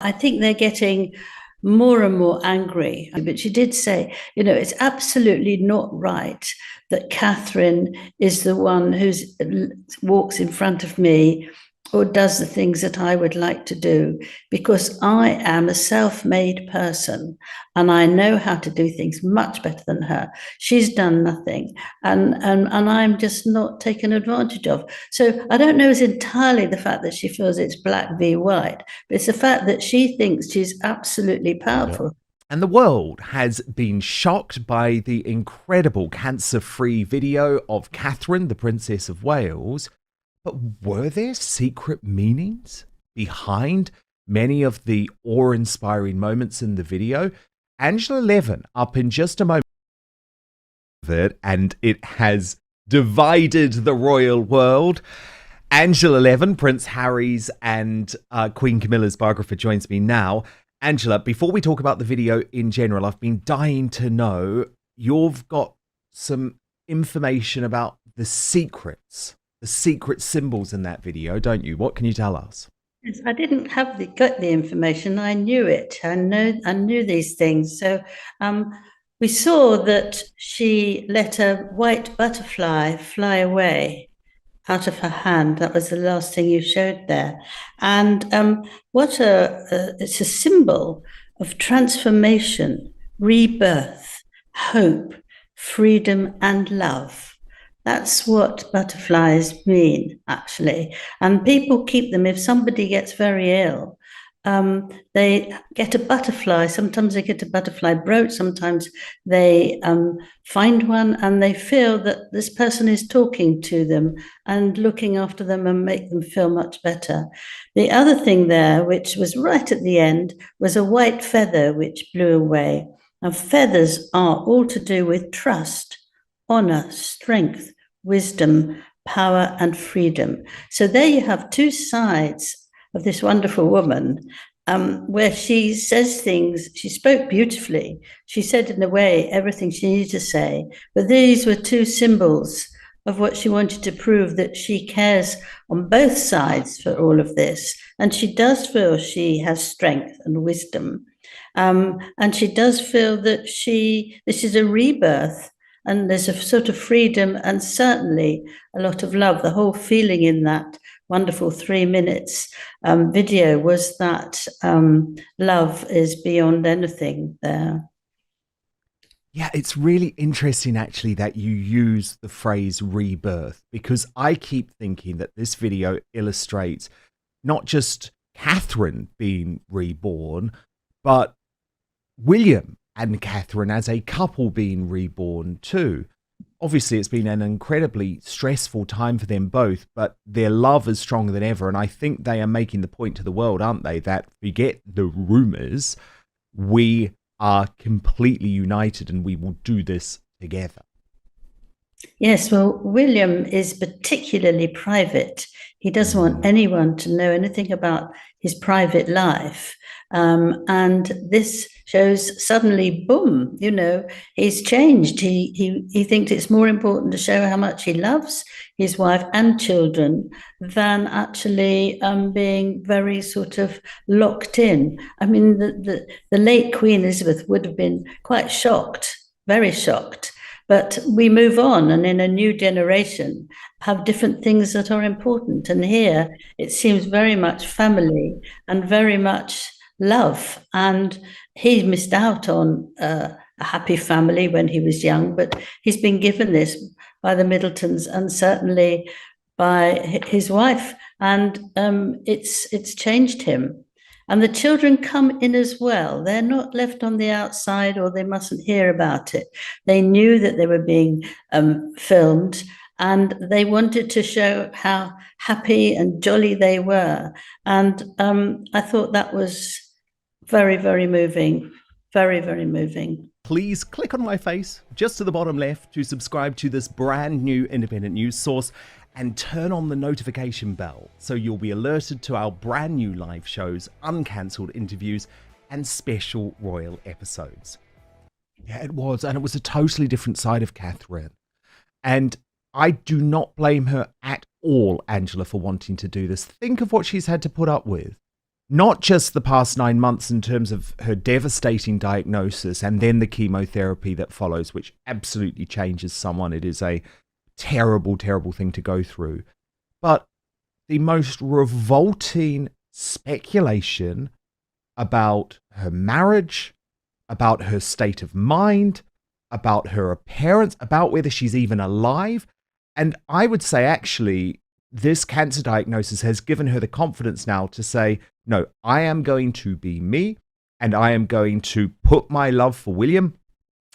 I think they're getting more and more angry. But she did say, it's absolutely not right that Catherine is the one who walks in front of me or does the things that I would like to do, because I am a self-made person and I know how to do things much better than her. She's done nothing, and I'm just not taken advantage of. So I don't know it's entirely the fact that she feels it's black v white, but it's the fact that she thinks she's absolutely powerful. And the world has been shocked by the incredible cancer-free video of Catherine, the Princess of Wales. But were there secret meanings behind many of the awe-inspiring moments in the video? Angela Levin up in just a moment, and it has divided the royal world. Angela Levin, Prince Harry's and Queen Camilla's biographer, joins me now. Angela, before we talk about the video in general, I've been dying to know, you've got some information about the secret symbols in that video, don't you? What can you tell us? Yes, I didn't got the information. I knew it. I knew these things. So we saw that she let a white butterfly fly away out of her hand. That was the last thing you showed there. And it's a symbol of transformation, rebirth, hope, freedom, and love. That's what butterflies mean, actually. And people keep them. If somebody gets very ill, they get a butterfly. Sometimes they get a butterfly brooch. Sometimes they find one and they feel that this person is talking to them and looking after them and make them feel much better. The other thing there, which was right at the end, was a white feather which blew away. And feathers are all to do with trust, honor, strength, wisdom, power, and freedom. So there you have two sides of this wonderful woman, where she says things. She spoke beautifully. She said, in a way, everything she needed to say. But these were two symbols of what she wanted to prove, that she cares on both sides for all of this. And she does feel she has strength and wisdom. And she does feel that this is a rebirth. And there's a sort of freedom and certainly a lot of love. The whole feeling in that wonderful 3 minutes video was that love is beyond anything there. Yeah, it's really interesting actually that you use the phrase rebirth, because I keep thinking that this video illustrates not just Catherine being reborn, but William and Catherine as a couple being reborn too. Obviously, it's been an incredibly stressful time for them both, but their love is stronger than ever. And I think they are making the point to the world, aren't they, that forget the rumors, we are completely united and we will do this together. Yes, well, William is particularly private. He doesn't want anyone to know anything about his private life. And this shows suddenly, boom, he's changed. He thinks it's more important to show how much he loves his wife and children than actually being very sort of locked in. I mean, the late Queen Elizabeth would have been quite shocked, very shocked. But we move on, and in a new generation have different things that are important. And here it seems very much family and very much love. And he missed out on a happy family when he was young, but he's been given this by the Middletons and certainly by his wife. And it's changed him. And the children come in as well. They're not left on the outside, or they mustn't hear about it. They knew that they were being filmed, and they wanted to show how happy and jolly they were. And I thought that was very, very moving. Very, very moving. Please click on my face just to the bottom left to subscribe to this brand new independent news source, and turn on the notification bell so you'll be alerted to our brand new live shows, uncancelled interviews, and special royal episodes. Yeah, it was, and it was a totally different side of Catherine. And I do not blame her at all, Angela, for wanting to do this. Think of what she's had to put up with. not just the past 9 months in terms of her devastating diagnosis and then the chemotherapy that follows, which absolutely changes someone. It is a terrible, terrible thing to go through. But the most revolting speculation about her marriage, about her state of mind, about her appearance, about whether she's even alive. And I would say, actually, this cancer diagnosis has given her the confidence now to say, no, I am going to be me, and I am going to put my love for William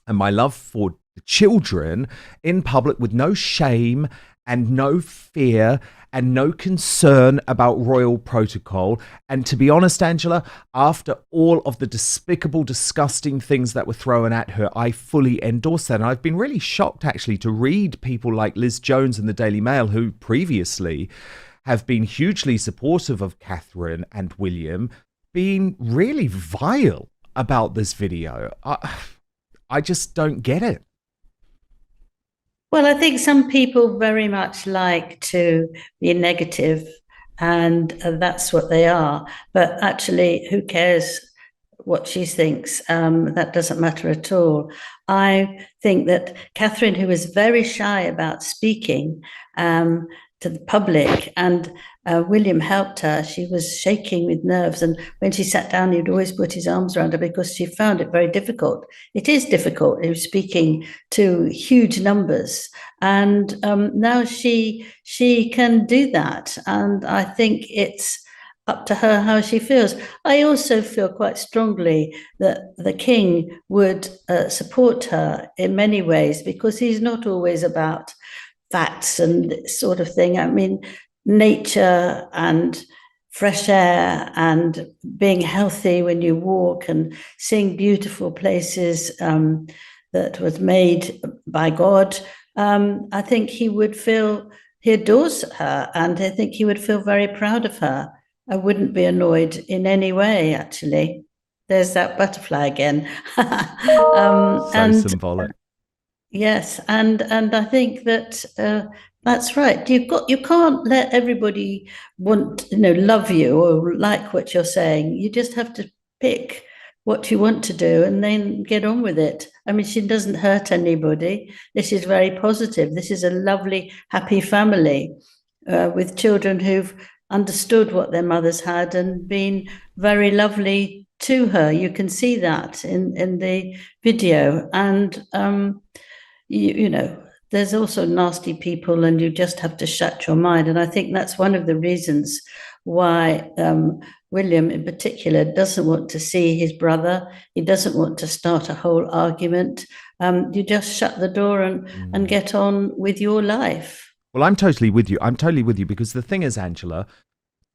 and my love for the children in public with no shame and no fear and no concern about royal protocol. And to be honest, Angela, after all of the despicable, disgusting things that were thrown at her, I fully endorse that. And I've been really shocked, actually, to read people like Liz Jones in the Daily Mail, who previously have been hugely supportive of Catherine and William, being really vile about this video. I just don't get it. Well, I think some people very much like to be negative, and that's what they are. But actually, who cares what she thinks? That doesn't matter at all. I think that Catherine, who was very shy about speaking to the public, and William helped her. She was shaking with nerves, and when she sat down, he'd always put his arms around her because she found it very difficult. It is difficult. He was speaking to huge numbers, and now she can do that, and I think it's up to her how she feels. I also feel quite strongly that the king would support her in many ways, because he's not always about facts and sort of thing. I mean, nature and fresh air and being healthy when you walk and seeing beautiful places that was made by God. I think he adores her, and I think he would feel very proud of her. I wouldn't be annoyed in any way, actually. There's that butterfly again. So symbolic. Yes, and I think that that's right. You can't let everybody love you or like what you're saying. You just have to pick what you want to do and then get on with it. I mean, she doesn't hurt anybody. This is very positive. This is a lovely, happy family with children who've understood what their mothers had and been very lovely to her. You can see that in the video, and there's also nasty people, and you just have to shut your mind. And I think that's one of the reasons why William in particular doesn't want to see his brother. He doesn't want to start a whole argument. You just shut the door and get on with your life. Well, I'm totally with you. I'm totally with you, because the thing is, Angela,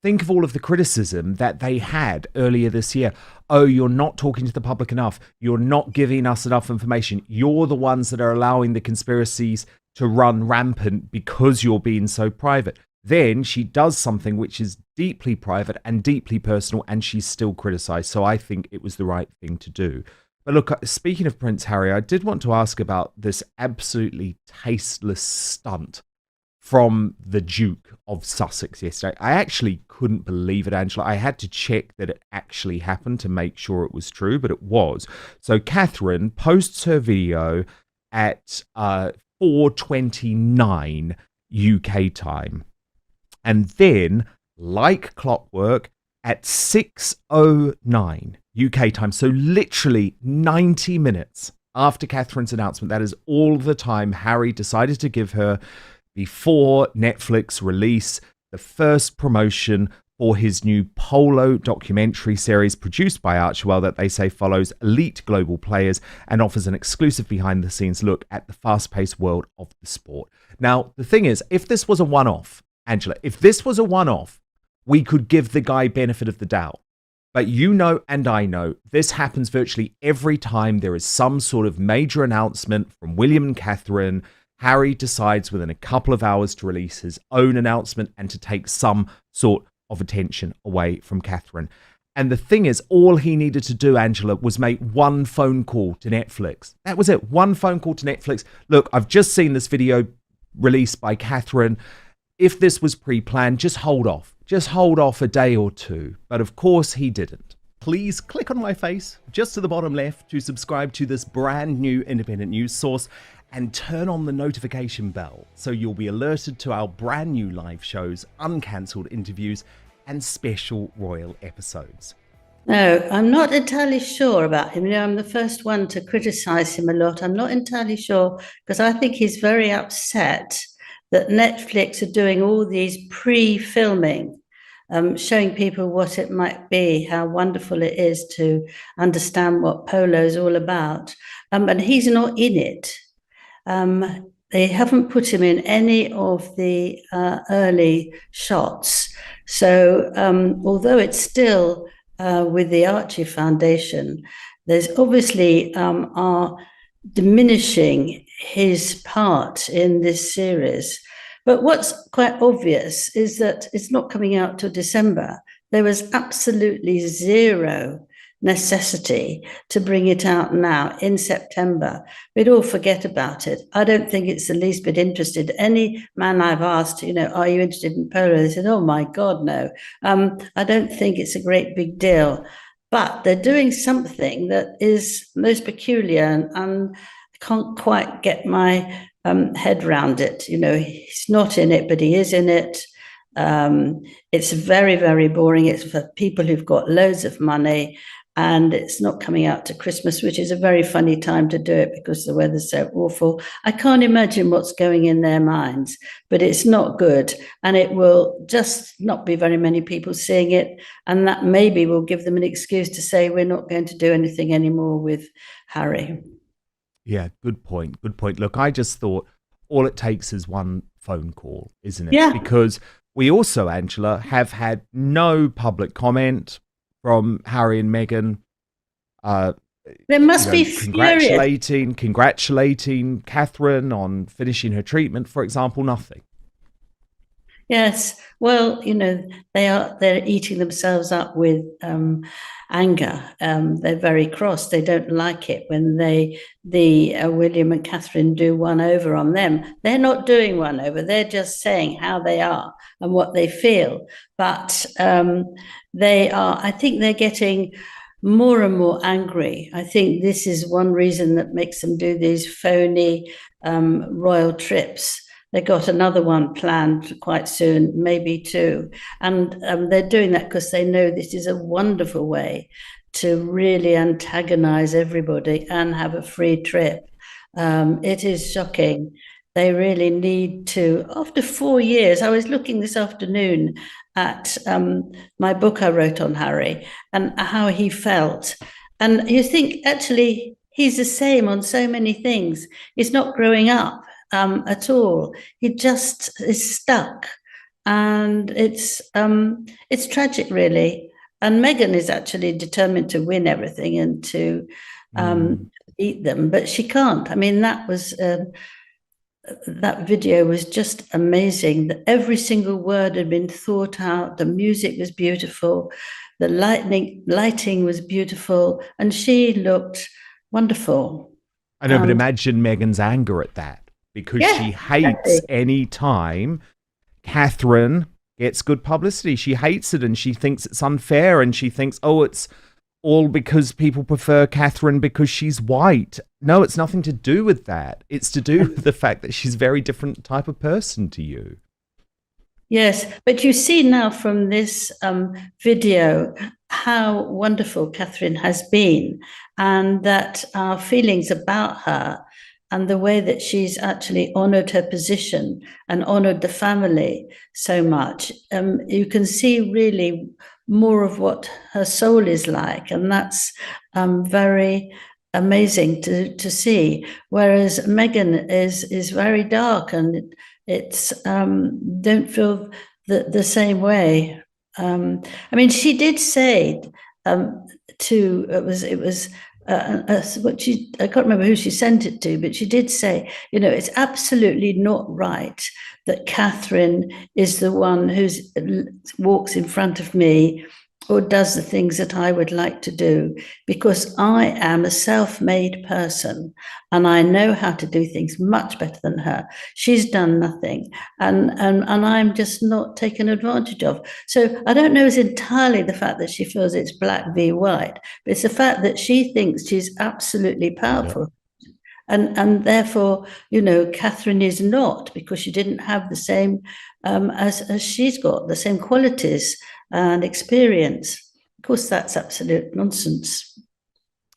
think of all of the criticism that they had earlier this year. Oh, you're not talking to the public enough. You're not giving us enough information. You're the ones that are allowing the conspiracies to run rampant because you're being so private. Then she does something which is deeply private and deeply personal, and she's still criticized. So I think it was the right thing to do. But look, speaking of Prince Harry, I did want to ask about this absolutely tasteless stunt from the Duke of Sussex yesterday. I actually couldn't believe it, Angela. I had to check that it actually happened to make sure it was true, but it was. So Catherine posts her video at 4:29 UK time. And then, like clockwork, at 6:09 UK time, so literally 90 minutes after Catherine's announcement, that is all the time Harry decided to give her before Netflix release the first promotion for his new Polo documentary series produced by Archewell that they say follows elite global players and offers an exclusive behind-the-scenes look at the fast-paced world of the sport. Now, the thing is, if this was a one-off, Angela, if this was a one-off, we could give the guy benefit of the doubt. But you know, and I know, this happens virtually every time there is some sort of major announcement from William and Catherine. Harry decides within a couple of hours to release his own announcement and to take some sort of attention away from Catherine. And the thing is, all he needed to do, Angela, was make one phone call to Netflix. That was it. One phone call to Netflix. Look, I've just seen this video released by Catherine. if this was pre-planned, just hold off. Just hold off a day or two. But of course he didn't. Please click on my face just to the bottom left to subscribe to this brand new independent news source and turn on the notification bell so you'll be alerted to our brand new live shows, uncancelled interviews, and special royal episodes. No, I'm not entirely sure about him. I'm the first one to criticize him a lot. I'm not entirely sure because I think he's very upset that Netflix are doing all these pre-filming, showing people what it might be, how wonderful it is to understand what polo is all about. And he's not in it. They haven't put him in any of the early shots. So although it's still with the Archie Foundation, there's obviously are diminishing his part in this series. But what's quite obvious is that it's not coming out till December. There was absolutely zero necessity to bring it out now in September. We'd all forget about it. I don't think it's the least bit interested. Any man I've asked, are you interested in polo? They said, oh my God, no. I don't think it's a great big deal. But they're doing something that is most peculiar, and I can't quite get my head round it. He's not in it, but he is in it. It's very, very boring. It's for people who've got loads of money, and it's not coming out to Christmas, which is a very funny time to do it because the weather's so awful. I can't imagine what's going in their minds, but it's not good. And it will just not be very many people seeing it. And that maybe will give them an excuse to say, we're not going to do anything anymore with Harry. Yeah, good point. Good point. Look, I just thought all it takes is one phone call, isn't it? Yeah. Because we also, Angela, have had no public comment from Harry and Meghan. They must be congratulating Catherine on finishing her treatment, for example. Nothing. Yes, well, they're eating themselves up with anger. They're very cross. They don't like it when William and Catherine do one over on them. They're not doing one over. They're just saying how they are and what they feel. But I think they're getting more and more angry. I think this is one reason that makes them do these phony royal trips. They got another one planned quite soon, maybe two. And they're doing that because they know this is a wonderful way to really antagonize everybody and have a free trip. It is shocking. They really need to, after 4 years, I was looking this afternoon at my book I wrote on Harry and how he felt. And you think, actually, he's the same on so many things. He's not growing up at all. He just is stuck. And it's tragic, really. And Meghan is actually determined to win everything and to beat them, but she can't. I mean, that video was just amazing. Every single word had been thought out. The music was beautiful. The lighting was beautiful. And she looked wonderful. I know, but imagine Meghan's anger at that, because she hates any time Catherine gets good publicity. She hates it and she thinks it's unfair, and she thinks, oh, it's all because people prefer Catherine because she's white. No, it's nothing to do with that. It's to do with the fact that she's a very different type of person to you. Yes, but you see now from this video how wonderful Catherine has been, and that our feelings about her and the way that she's actually honoured her position and honoured the family so much. You can see really more of what her soul is like, and that's very amazing to see. Whereas Meghan is very dark, and it's don't feel the same way. I mean, she did say I can't remember who she sent it to, but she did say, it's absolutely not right that Catherine is the one who walks in front of me or does the things that I would like to do, because I am a self-made person and I know how to do things much better than her. She's done nothing, and I'm just not taken advantage of. So I don't know, it's entirely the fact that she feels it's black v white, but it's the fact that she thinks she's absolutely powerful. Yep. And therefore, Catherine is not, because she didn't have the same as she's got, the same qualities and experience. Of course, that's absolute nonsense.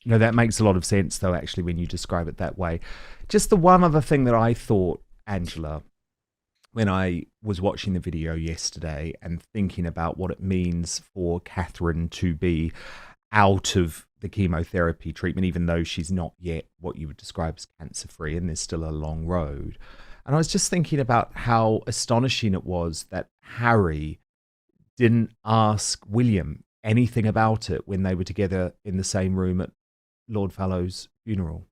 No, that makes a lot of sense, though, actually, when you describe it that way. Just the one other thing that I thought, Angela, when I was watching the video yesterday and thinking about what it means for Catherine to be out of the chemotherapy treatment, even though she's not yet what you would describe as cancer-free, and there's still a long road. And I was just thinking about how astonishing it was that Harry didn't ask William anything about it when they were together in the same room at Lord Fallow's funeral.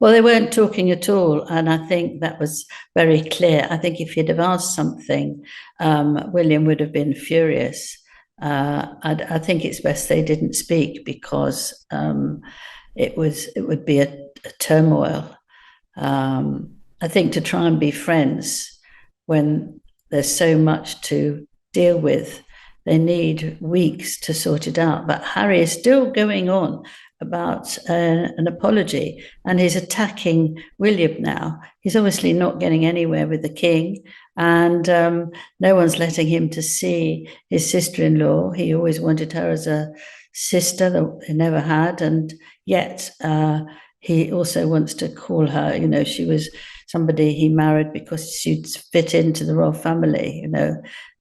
Well, they weren't talking at all, and I think that was very clear. I think if he'd have asked something, William would have been furious. I think it's best they didn't speak, because it would be a turmoil. I think to try and be friends when there's so much to deal with, they need weeks to sort it out. But Harry is still going on about an apology, and he's attacking William now. He's obviously not getting anywhere with the king, and no one's letting him to see his sister-in-law. He always wanted her as a sister that he never had, and yet he also wants to call her, she was somebody he married because she'd fit into the royal family,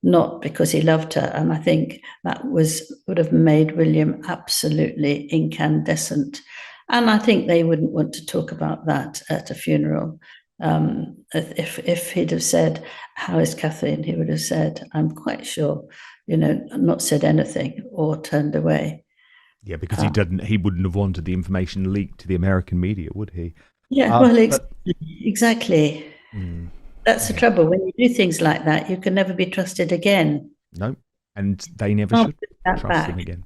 not because he loved her. And I think that would have made William absolutely incandescent. And I think they wouldn't want to talk about that at a funeral. If he'd have said, "How is Catherine?" he would have said, "I'm quite sure," not said anything or turned away. Yeah, because he wouldn't have wanted the information leaked to the American media, would he? Yeah, well, exactly. That's the trouble. When you do things like that, you can never be trusted again. No, and they never should trust him again.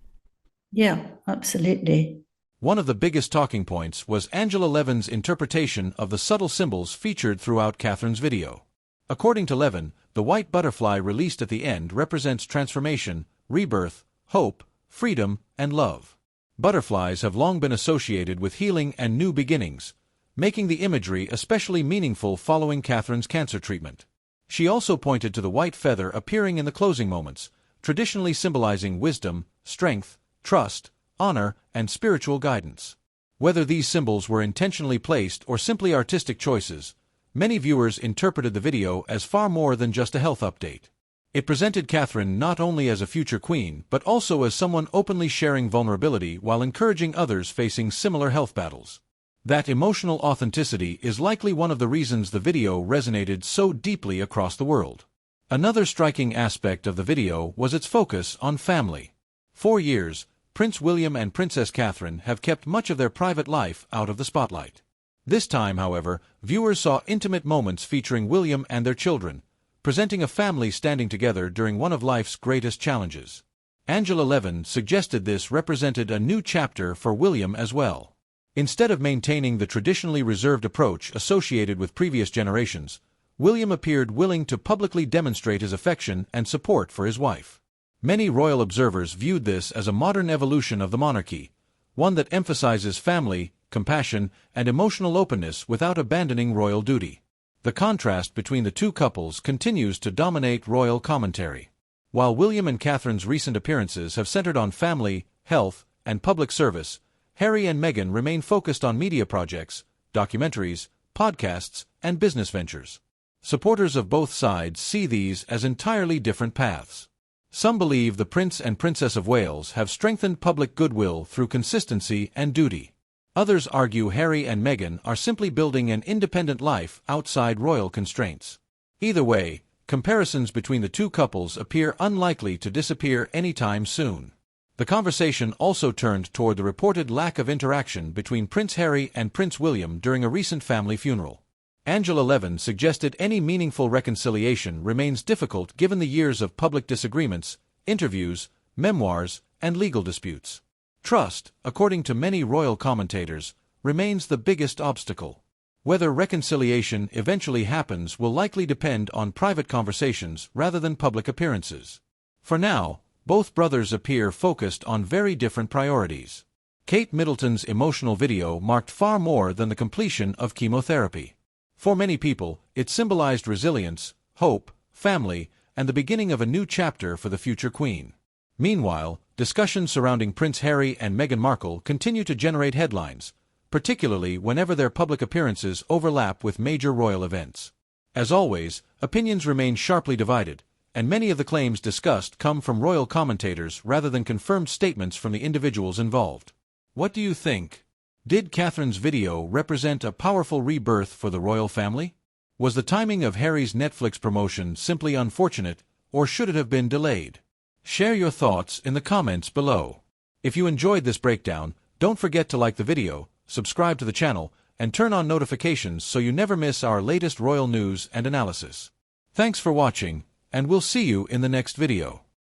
Yeah, absolutely. One of the biggest talking points was Angela Levin's interpretation of the subtle symbols featured throughout Catherine's video. According to Levin, the white butterfly released at the end represents transformation, rebirth, hope, freedom, and love. Butterflies have long been associated with healing and new beginnings, making the imagery especially meaningful following Catherine's cancer treatment. She also pointed to the white feather appearing in the closing moments, traditionally symbolizing wisdom, strength, trust, honor, and spiritual guidance. Whether these symbols were intentionally placed or simply artistic choices, many viewers interpreted the video as far more than just a health update. It presented Catherine not only as a future queen, but also as someone openly sharing vulnerability while encouraging others facing similar health battles. That emotional authenticity is likely one of the reasons the video resonated so deeply across the world. Another striking aspect of the video was its focus on family. For years, Prince William and Princess Catherine have kept much of their private life out of the spotlight. This time, however, viewers saw intimate moments featuring William and their children, presenting a family standing together during one of life's greatest challenges. Angela Levin suggested this represented a new chapter for William as well. Instead of maintaining the traditionally reserved approach associated with previous generations, William appeared willing to publicly demonstrate his affection and support for his wife. Many royal observers viewed this as a modern evolution of the monarchy, one that emphasizes family, compassion, and emotional openness without abandoning royal duty. The contrast between the two couples continues to dominate royal commentary. While William and Catherine's recent appearances have centered on family, health, and public service, Harry and Meghan remain focused on media projects, documentaries, podcasts, and business ventures. Supporters of both sides see these as entirely different paths. Some believe the Prince and Princess of Wales have strengthened public goodwill through consistency and duty. Others argue Harry and Meghan are simply building an independent life outside royal constraints. Either way, comparisons between the two couples appear unlikely to disappear anytime soon. The conversation also turned toward the reported lack of interaction between Prince Harry and Prince William during a recent family funeral. Angela Levin suggested any meaningful reconciliation remains difficult given the years of public disagreements, interviews, memoirs, and legal disputes. Trust, according to many royal commentators, remains the biggest obstacle. Whether reconciliation eventually happens will likely depend on private conversations rather than public appearances. For now, both brothers appear focused on very different priorities. Kate Middleton's emotional video marked far more than the completion of chemotherapy. For many people, it symbolized resilience, hope, family, and the beginning of a new chapter for the future queen. Meanwhile, discussions surrounding Prince Harry and Meghan Markle continue to generate headlines, particularly whenever their public appearances overlap with major royal events. As always, opinions remain sharply divided, and many of the claims discussed come from royal commentators rather than confirmed statements from the individuals involved. What do you think? Did Catherine's video represent a powerful rebirth for the royal family? Was the timing of Harry's Netflix promotion simply unfortunate, or should it have been delayed? Share your thoughts in the comments below. If you enjoyed this breakdown, don't forget to like the video, subscribe to the channel, and turn on notifications so you never miss our latest royal news and analysis. Thanks for watching, and we'll see you in the next video.